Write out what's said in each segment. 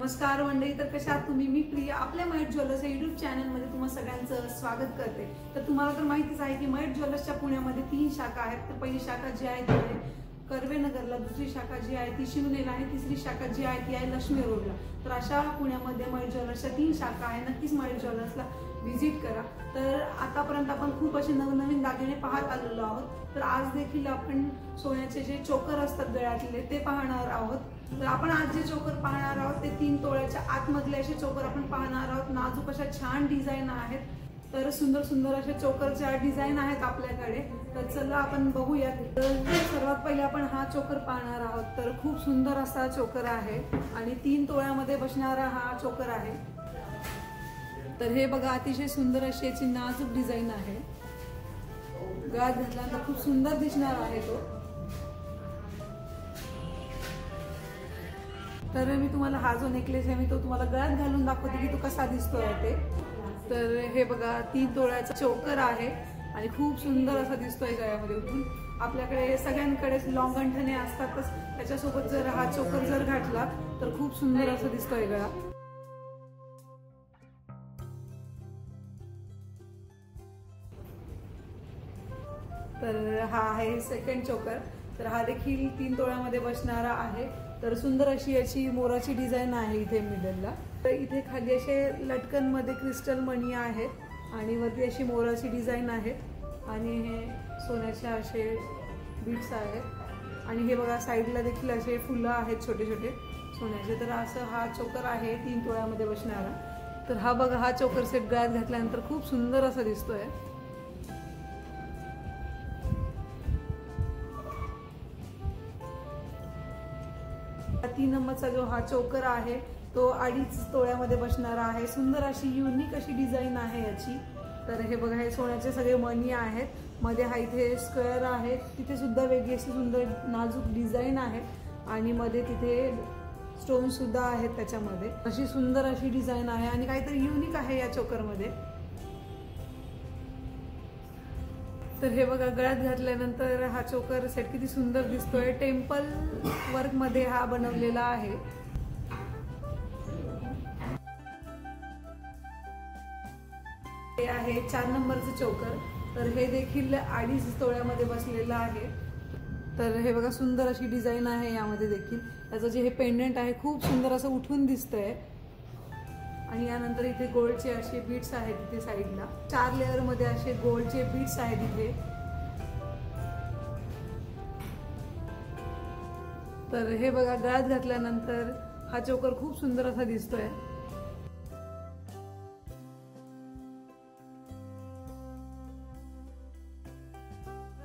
नमस्कार मंडळी, तर कशा आहात तुम्ही? मी प्रिया आपल्या मयूर ज्वेलर्स या युट्यूब चॅनलमध्ये तुम्हा सगळ्यांचं स्वागत करते। तर तुम्हाला तर माहितीच आहे की मयूर ज्वेलर्सच्या पुण्यामध्ये 3 शाखा आहेत। तर पहिली शाखा जी आहे ती आहे कर्वेनगरला, दुसरी शाखा जी आहे ती शिवनेला आणि तिसरी शाखा जी आहे ती आहे लक्ष्मी रोडला। तर अशा पुण्यामध्ये मयूर ज्वेलर्सच्या 3 शाखा आहे। नक्कीच मयूर ज्वेलर्सला व्हिजिट करा। तर आतापर्यंत आपण खूप असे नवनवीन दागिने पाहत आलेलो आहोत। तर आज देखील आपण सोन्याचे जे चोकर असतात गळ्यातले ते पाहणार आहोत। तर आपण आज जे चोकर पाहणार आहोत ते 3 तोळ्याच्या आतमधले असे चोकर आपण पाहणार आहोत। नाजूक अशा छान डिझाईन आहेत। तर सुंदर सुंदर असे चोकरच्या डिझाईन आहेत आपल्याकडे। तर चला आपण बघूया। तर सर्वात पहिले आपण हा चोकर पाहणार आहोत। तर खूप सुंदर असा चोकर आहे आणि 3 तोळ्यामध्ये बसणारा हा चोकर आहे। तर हे बघा, अतिशय सुंदर अशी याची नाजूक डिझाईन आहे। गळ्यात घातल्यानंतर खूप सुंदर दिसणार आहे तो। तर मी तुम्हाला हा जो नेकलेस आहे मी तो तुम्हाला गळ्यात घालून दाखवते की तो कसा दिसतोय ते। तर हे बघा, 3 तोळ्याचा चोकर आहे आणि खूप सुंदर असा दिसतोय गळ्यामध्ये उठून। आपल्याकडे सगळ्यांकडेच लॉंग अंगठणे असतातच, त्याच्यासोबत जर हा चोकर जर घातला तर खूप सुंदर असा दिसतोय गळा। तर हा आहे सेकंड चोकर। तर हा देखील 3 तोळ्यामध्ये बसणारा आहे। तर सुंदर अशी याची मोराची डिझाईन आहे इथे मिडलला। तर इथे खाली असे लटकन मध्ये क्रिस्टल मणी आहेत आणि वरती अशी मोराची डिझाईन आहे आणि हे सोन्याचे असे बीट्स आहेत आणि हे बघा साईडला देखील असे फुलं आहेत छोटे छोटे सोन्याचे। तर असं हा चोकर आहे 3 तोळ्यामध्ये बसणारा। तर हा बघा, हा चोकर सेट गळ्यात घातल्यानंतर खूप सुंदर असा दिसतोय। 3 नंबरचा जो हा चोकर आहे तो 2.5 तोळ्यामध्ये बसणारा आहे। सुंदर अशी युनिक अशी डिझाईन आहे याची। तर हे बघा, हे सोन्याचे सगळे मणी आहेत। मध्ये हा इथे स्क्वेअर आहे, तिथे सुद्धा वेगळी अशी सुंदर नाजूक डिझाईन आहे आणि मध्ये तिथे स्टोन सुद्धा आहेत त्याच्यामध्ये। अशी सुंदर अशी डिझाईन आहे आणि काहीतरी युनिक आहे या चोकरमध्ये। तर हे बघा, गळ्यात घातल्यानंतर हा चोकर सेट किती सुंदर दिसतोय। टेम्पल वर्क मध्ये हा बनवलेला आहे। हे आहे 4 नंबरचं चोकर। तर हे देखील 2.5 तोळ्यामध्ये बसलेलं आहे। तर हे बघा, सुंदर अशी डिझाईन आहे यामध्ये देखील। त्याचं जे हे पेंडंट आहे खूप सुंदर असं उठून दिसतंय आणि यानंतर इथे गोल्डचे असे बीट्स आहेत इथे साईडला। 4 लेअर मध्ये असे गोल्डचे बीट्स आहेत इथे। तर हे बघा, गळ्यात घातल्यानंतर हा चोकर खूप सुंदर असा दिसतोय।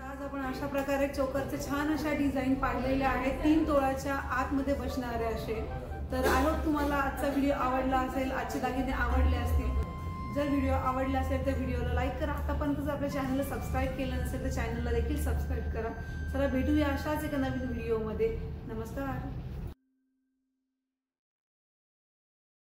आज आपण अशा प्रकारे चोकरचे छान अशा डिझाईन पाडलेल्या आहेत 3 तोळ्याच्या आतमध्ये बसणारे असे। तर आय होप तुम्हाला आजचा व्हिडिओ आवडला असेल, आजचे दागिने आवडले असतील। जर व्हिडिओ आवडला असेल तर व्हिडिओला लाईक करा। आतापर्यंत जर आपल्या चॅनलला सबस्क्राईब केलं नसेल तर चॅनलला देखील सबस्क्राईब करा। चला भेटूया अशाच एका नवीन व्हिडिओमध्ये। नमस्कार।